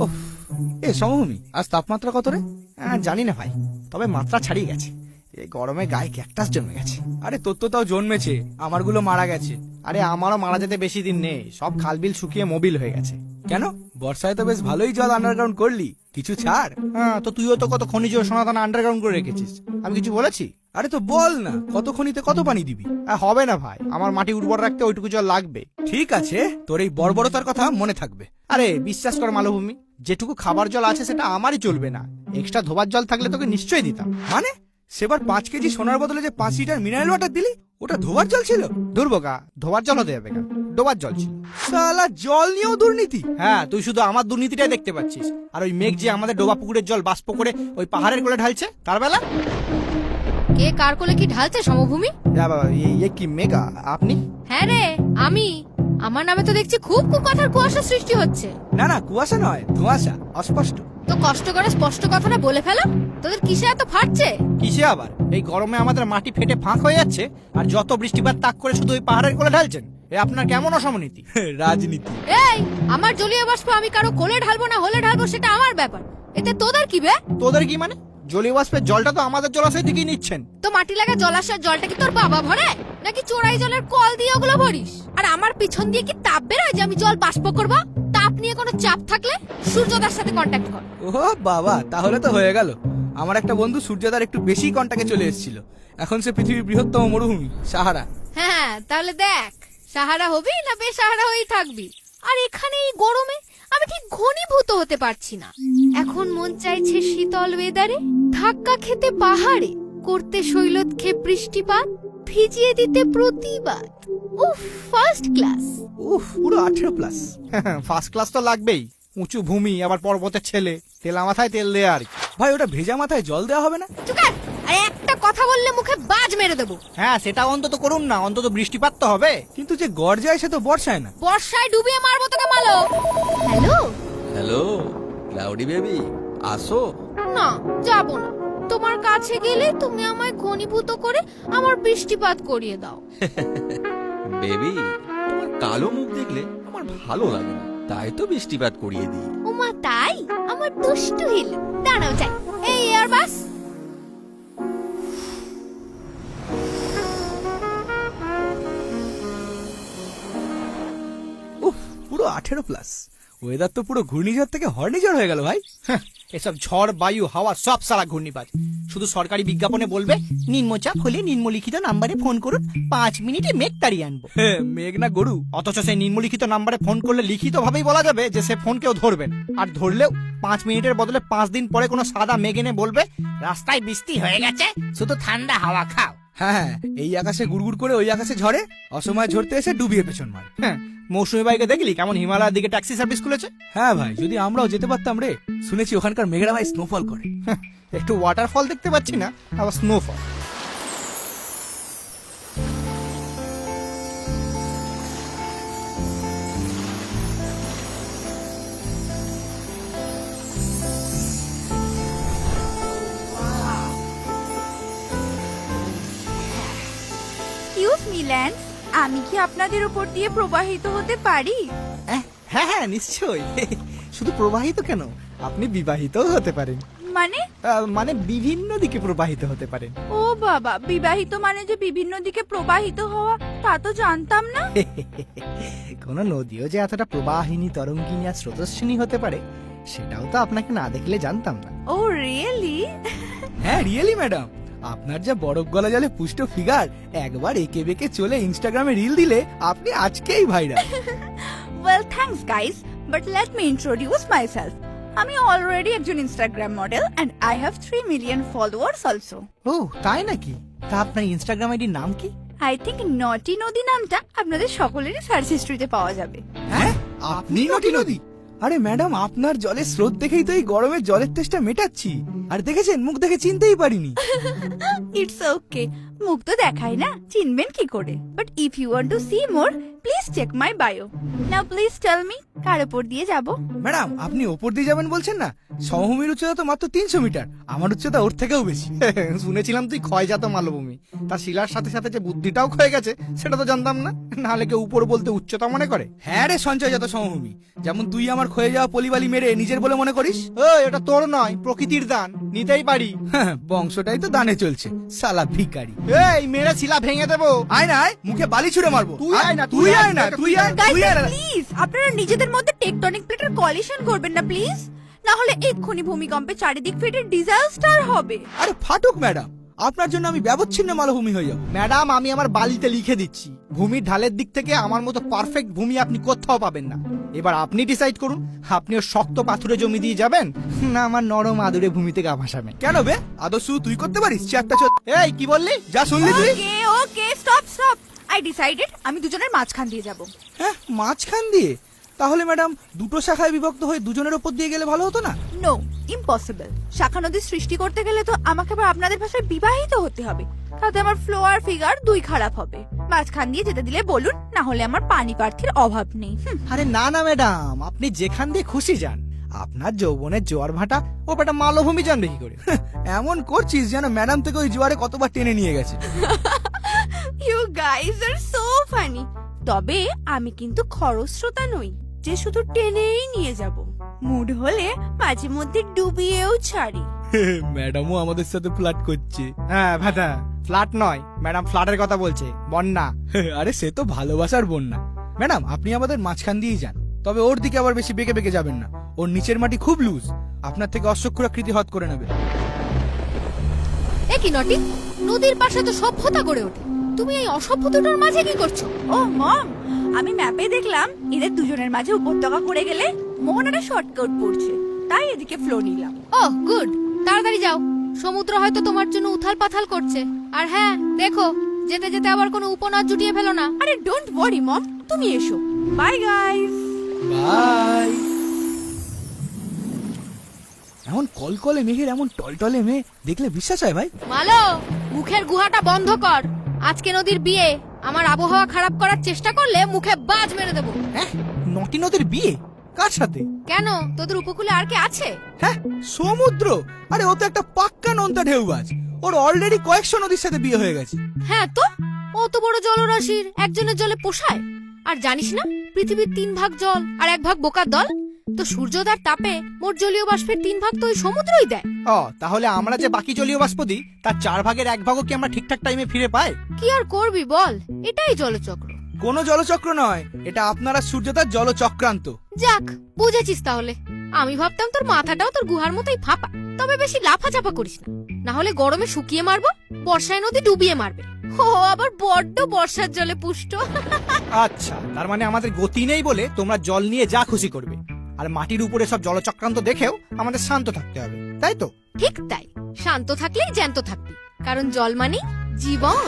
ওহ, এ সমভূমি, আজ তাপমাত্রা কত রে? জানি না ভাই, তবে মাত্রা ছাড়িয়ে গেছে। এই গরমে গায়ে ক্যাকটাস জন্মে গেছে। আরে তোর তো তাও জন্মেছে, আমারগুলো মারা গেছে। আরে আমারও মারা যেতে বেশি দিন নেই, সব খালবিল শুকিয়ে মোবিল হয়ে গেছে। কেন, বর্ষায় তো বেশ ভালোই জল আন্ডারগ্রাউন্ড করলি, কিছু ছাড়। হ্যাঁ, তো তুইও তো কত খনিজ সোনাদানা আন্ডারগ্রাউন্ড করে রেখেছিস, আমি কিছু বলেছি? আরে তো বল না, কত খনিতে কত পানি দিবি? হবে না ভাই, আমার মাটি উর্বর রাখতে ওইটুকু জল লাগবে। ঠিক আছে, তোর এই বর্বরতার কথা মনে থাকবে। আরে বিশ্বাস কর মালভূমি, যেটুকু খাবার জল আছে সেটা আমারই চলবে না, এক্সট্রা ধোবার জল থাকলে তোকে নিশ্চয়ই দিতাম। মানে সেবার 5 কেজি সোনার বদলে যে 5 লিটার মিনারেল ওয়াটার দিলি, ওটা ধোবার জল ছিল? দুর্বোকা, ধোবার জল হতে যাবে কেন, ডোবার জল ছিল। শালা জল নিয়েও দুর্নীতি? হ্যাঁ, তুই শুধু আমার দুর্নীতিটাই দেখতে পাচ্ছিস, আর ওই মেঘ যে আমাদের ডোবা পুকুরের জল বাষ্প করে ওই পাহাড়ের কোলে ঢালছে, তার বেলা কে কার কোলে কি ঢালছে সমভূমি? কি মেঘা আপনি? হ্যাঁ রে, আমি। আমার নামে তো দেখছি খুব কুকথার কুয়াশা সৃষ্টি হচ্ছে। না না, কুয়াশা নয়, ধোঁয়াশা, অস্পষ্ট। তো কষ্ট করে স্পষ্ট কথাটা বলে ফেলো। তোদের কিসে এত ফাটছে? কিসে আবার? এই গরমে আমাদের মাটি ফেটে ফাঁক হয়ে যাচ্ছে, আর যত বৃষ্টিপাত তাক করে শুধু ওই পাহাড়ের কোলে ঢালছেন। এ আপনার কেমন অসমনীতি? রাজনীতি। এই, আমার জলীয় বাষ্প আমি কারো কোলে ঢালবো না হলে ঢালবো সেটা আমার ব্যাপার, এতে তোদের কি বে? তোদের কি মানে? জলীয় বাষ্পের জলটা তো আমাদের জলাশয় দিকেই নিচ্ছেন। তো মাটি লাগা জলাশয়ের জলটা কি তোর বাবা ভরে, নাকি চোরাই জলের কল দিয়ে ওগুলো ভরিস? আর আমার পিছন দিয়ে কি তাপ বেরোয় যে আমি জল বাষ্প করবো? তাপ নিয়ে কোনো চাপ থাকলে সূর্যদার সাথে কন্ট্যাক্ট কর। ও বাবা, তাহলে তো হয়ে গেল। আমার একটা বন্ধু সূর্যদার একটু বেশি কন্টাক্টে চলে এসেছিল, এখন সে পৃথিবীর বৃহত্তম মরুভূমি সাহারা। হ্যাঁ, তাহলে দেখ, সাহারা হবি না বেসাহারা হয়েই থাকবি। আর এখানে এই গরমে আমি ঠিক ঘনীভূত হতে পারছি না। এখন মন চাইছে শীতল ওয়েদারে ধাক্কা খেতে পাহাড়ে, করতে শৈলক্ষেপ বৃষ্টিপাত, ভিজিয়ে দিতে প্রতিবাদ। উফ, ফার্স্ট ক্লাস। উফ, পুরো 18+। ফার্স্ট ক্লাস তো লাগবেই, উঁচু ভূমি, আবার পর্বতের ছেলে, তেলা মাথায় তেল দেয়া আর কি। ভাই, ওটা ভেজা মাথায় জল দেওয়া হবে না? চুকার, আর একটা কথা বললে মুখে বাজ মেরে দেবো। হ্যাঁ, সেটা অন্তত করুন না, অন্তত বৃষ্টিপাত তো হবে। কিন্তু যে গড় যায় সে তো বর্ষায় না। বর্ষায় ডুবিয়ে মারবো তোকে মালো। হ্যালো হ্যালো ক্লাউডি বেবি, আসো। না, যাবো না। তোমার কাছে গেলে তুমি আমায় ঘনীভূত করে আমার বৃষ্টিপাত করিয়ে দাও। বেবি, তোমার কালো মুখ দেখলে আমার ভালো লাগে না, তাই তো বৃষ্টিপাত করিয়ে দিই। ওমা তাই? আমার দুষ্টু হিল, দাঁড়াও যাই। এই এয়ার বাস। উফ, পুরো 18+। ওয়েদার তো পুরো ঘূর্ণিঝড় থেকে হর্নিঝড় হয়ে গেল ভাই। এসব ঝড়, বায়ু, হাওয়া সব সারা ঘূর্ণিপাত। শুধু সরকারি বিজ্ঞাপনে বলবে নিম্নচাপ হলে নিম্নলিখিত নাম্বারে ফোন করুন, 5 মিনিটে মেঘ তাড়িয়ে আনবো। মেঘ না গরু। অথচ সেই নিম্নলিখিত নাম্বারে ফোন করলে লিখিত ভাবেই বলা যাবে যে সে ফোন কেউ ধরবেন, আর ধরলেও 5 মিনিটের বদলে 5 দিন পরে কোনো সাদা মেঘ এনে বলবে রাস্তায় বৃষ্টি হয়ে গেছে, শুধু ঠান্ডা হাওয়া খাও। হ্যাঁ, এই আকাশে গুড়গুড় করে ওই আকাশে ঝরে, অসময় ঝরতে এসে ডুবিয়ে পেছন মারে। হ্যাঁ, মৌসুমী বাইকে দেখলি কেমন হিমালয়ের দিকে ট্যাক্সি সার্ভিস খুলেছে? হ্যাঁ ভাই, যদি আমরাও যেতে পারতাম রে। শুনেছি ওখানকার মেঘরা ভাই স্নোফল করে। একটু ওয়াটারফল দেখতে পাচ্ছি না, আবার স্নোফল। এক্সকিউজ মি ল্যান্স, আমি কি আপনাদের উপর দিয়ে প্রবাহিত হতে পারি? হ্যাঁ হ্যাঁ, নিশ্চয়ই। শুধু প্রবাহিত কেন, আপনি বিবাহিতও হতে পারেন। মানে? মানে বিভিন্ন দিকে প্রবাহিত হতে পারেন। ও বাবা, বিবাহিত মানে যে বিভিন্ন দিকে প্রবাহিত হওয়া, তা তো জানতাম না। কোন নদীও যে এতটা প্রবাহিনী, তরঙ্গিনী আর স্রোতস্বিনী হতে পারে, সেটাও তো আপনাকে না দেখলে জানতাম না। ও রিয়েলি? হ্যাঁ রিয়েলি ম্যাডাম, আপনার যা বরফ গলা জলে পুষ্ট ফিগার, একবার একে বেঁকে চলে ইনস্টাগ্রামে রিল দিলে আপনি আজকেই viral. Well thanks guys, but let me introduce myself. আমি অলরেডি একজন Instagram model and I have 3 million followers also. ও তাই নাকি? তা আপনার ইনস্টাগ্রাম আইডির নাম কি? আই থিংক নটি নদী নামটা আপনাদের সকলেরই সার্চ হিস্ট্রিতে পাওয়া যাবে। হ্যাঁ, আপনি নটি নদী? আরে ম্যাডাম, আপনার জলের স্রোত দেখেই তো এই গরমে জলের তেষ্টা মেটাচ্ছি। আর দেখেছেন, মুখ দেখে চিনতেই পারিনি। ইটস ওকে, মুখ তো দেখাই না, চিনবেন কি করে? But if you want to see more, please check my bio. Now please tell me, কার উপর দিয়ে যাব? ম্যাডাম আপনি ওপর দিয়ে যাবেন বলছেন না, সমভূমির উচ্চতা তো মাত্র 300 মিটার, আমার উচ্চতা ওর থেকেও বেশি। শুনেছিলাম তুই ক্ষয়জাত মালভূমি, তার শিলার সাথে সাথে যে বুদ্ধিটাও ক্ষয়ে গেছে সেটা তো জানতাম না। নাহলে কেউ উপর বলতে উচ্চতা মনে করে। হ্যাঁ রে সঞ্চয়জাত সমভূমি, যেমন তুই আমার ক্ষয়ে যাওয়া পলিবালি মেরে নিজের বলে মনে করিস। এটা তোর নয়, প্রকৃতির দান, নিতেই পারি। হ্যাঁ, বংশটাই তো দানে চলছে, সালা ভিখারি। এই মেরে শিলা ভেঙে দেবো। আয় না আয়, মুখে বালি ছুড়ে মারবো। তুই আয় না, তুই আয় না, তুই আয়, Guys, তুই আয় না। প্লিজ আপনারা নিজেদের মধ্যে টেকটনিক প্লেটের কলিশন করবেন না প্লিজ, না হলে এক্ষুনি ভূমিকম্পে চারিদিক ফেটে ডিজাস্টার হবে। আরে ফাটুক ম্যাডাম, আপনার জন্য আমি ব্যবচ্ছিন্ন মালভূমি হয়ে যাবো। ম্যাডাম আমি আমার বালিতে লিখে দিচ্ছি, ভূমির ঢালের দিক থেকে আমার মতো পারফেক্ট ভূমি আপনি কোথাও পাবেন না। এবার আপনি ডিসাইড করুন, আপনিও শক্ত পাথুরে জমি দিয়ে যাবেন, না আমার নরম আদুরে ভূমিতে গা ভাসাবেন। কেন বে, আদর্শ তুই করতে পারিস? চারটা এই কি বললি? যা শুনলি তুই? ওকে ওকে, স্টপ স্টপ, আই ডিসাইডেড আমি দুজনের মাঝখান দিয়ে যাব। হ্যাঁ, মাঝখান দিয়ে? তাহলে ম্যাডাম দুটো শাখায় বিভক্ত হয়ে দুজনের ওপর দিয়ে গেলে ভালো হতো না? No, impossible. শাখা নদী সৃষ্টি করতে গেলে তো আমাকে আবার আপনাদের ভাষায় বিবাহিত হতে হবে, তাতে আমার ফ্লো আর ফিগার দুই খারাপ হবে। মাঝখান দিয়ে যেতে দিলে বলুন, না হলে আমার পানি প্রার্থীর অভাব নেই। আরে না না ম্যাডাম, আপনি যেখান দিয়ে খুশি যান, আপনার যৌবনের জোয়ার ভাটা ও বেটা মালভূমি জানবে কি করে? এমন করছিস যেন ম্যাডাম থেকে ওই জোয়ারে কতবার টেনে নিয়ে গেছে। You guys are so funny. তবে আমি কিন্তু খরস্রোতা নই যে শুধু টেনেই নিয়ে যাব, মুড হলে মাঝে মধ্যে ডুবিয়েও ছাড়ি। ম্যাডামও আমাদের সাথে ফ্লার্ট করছে। হ্যাঁ ভাটা, ফ্ল্যাট নয় ম্যাডাম, ফ্ল্যাটের কথা বলছে, বন্যা। আরে সে তো ভালোবাসার বন্যা। ম্যাডাম আপনি আমাদের মাঝখান দিয়েই যান, তবে ওর দিকে আবার বেশি বেঁকে বেঁকে যাবেন না, ওর নিচের মাটি খুব লুজ, আপনার থেকে অশ্বক্ষুরাকৃতি হত করে নেবে। এ কি নটি, নদীর পাশে তো সভ্যতা গড়ে ওঠে, তুমি এই অসভ্যতাটার মাঝে কি করছো? ও মম, আমি ম্যাপে দেখলাম এদের দুজনের মাঝে উপত্যকা করে গেলে মোহনাটা শর্টকাট পড়ছে, তাই এদিকে ফ্লো নিলাম। ওহ গুড, তাড়াতাড়ি যাও, সমুদ্র হয়তো তোমার জন্য উথাল পাথাল করছে। আর হ্যাঁ দেখো, যেতে যেতে আবার কোনো উপনাদ জুটিয়ে ফেলো না। আরে ডোন্ট ওয়ারি মম, তুমি এসো। Bye guys. বাই। এমন কলকলে মেঘের এমন টলটলে মেয়ে দেখলে বিশ্বাস হয় ভাই? মালো, মুখের গুহাটা বন্ধ কর। আজকে নদীর বিয়ে, আমার আবহাওয়া খারাপ করার চেষ্টা করলে মুখে বাজ মেরে দেবো। হ্যাঁ, নটি নদীর বিয়ে কার সাথে? কেন, তোদের উপকূলে আর কে আছে? হ্যাঁ, সমুদ্র? আরে ও তো একটা পাক্কা নোনতা ঢেউবাজ, ওর অলরেডি কয়েকশো নদীর সাথে বিয়ে হয়ে গেছে। হ্যাঁ তো, অত বড় জলরাশির একজনের জলে পোষায়? আর জানিস না, পৃথিবীর 3 ভাগ জল আর 1 ভাগ বোকার দল, তো সূর্যোদয়ের তাপে মোট জলীয় বাষ্পের 3 ভাগ তো ওই সমুদ্রই দেয়। তাহলে আমরা যে বাকি জলীয় বাষ্প দিই তার 4 ভাগের 1 ভাগও কি আমরা ঠিকঠাক টাইমে ফিরে পাই? কি আর করবি বল, এটাই জলচক্র। কোনো জলচক্র নয়, এটা আপনারা সূর্যতার জলচক্রান্ত। যাক, বুঝেছিস তাহলে। আমি ভাবতাম তোর মাথাটাও তোর গুহার মতোই ফাঁপা। তবে বেশি লাফাচাপা করিস না, না হলে গরমে শুকিয়ে মারবো, বর্ষায় নদী ডুবিয়ে মারবে। ও আবার বড্ড বর্ষার জলে পুষ্ট। আচ্ছা, তার মানে আমাদের গতি নেই বলে তোমরা জল নিয়ে যা খুশি করবে, আর মাটির উপরে সব জলচক্রান্ত দেখেও আমাদের শান্ত থাকতে হবে, তাই তো? ঠিক তাই, শান্ত থাকলেই জ্যান্ত থাকবি, কারণ জল মানে জীবন।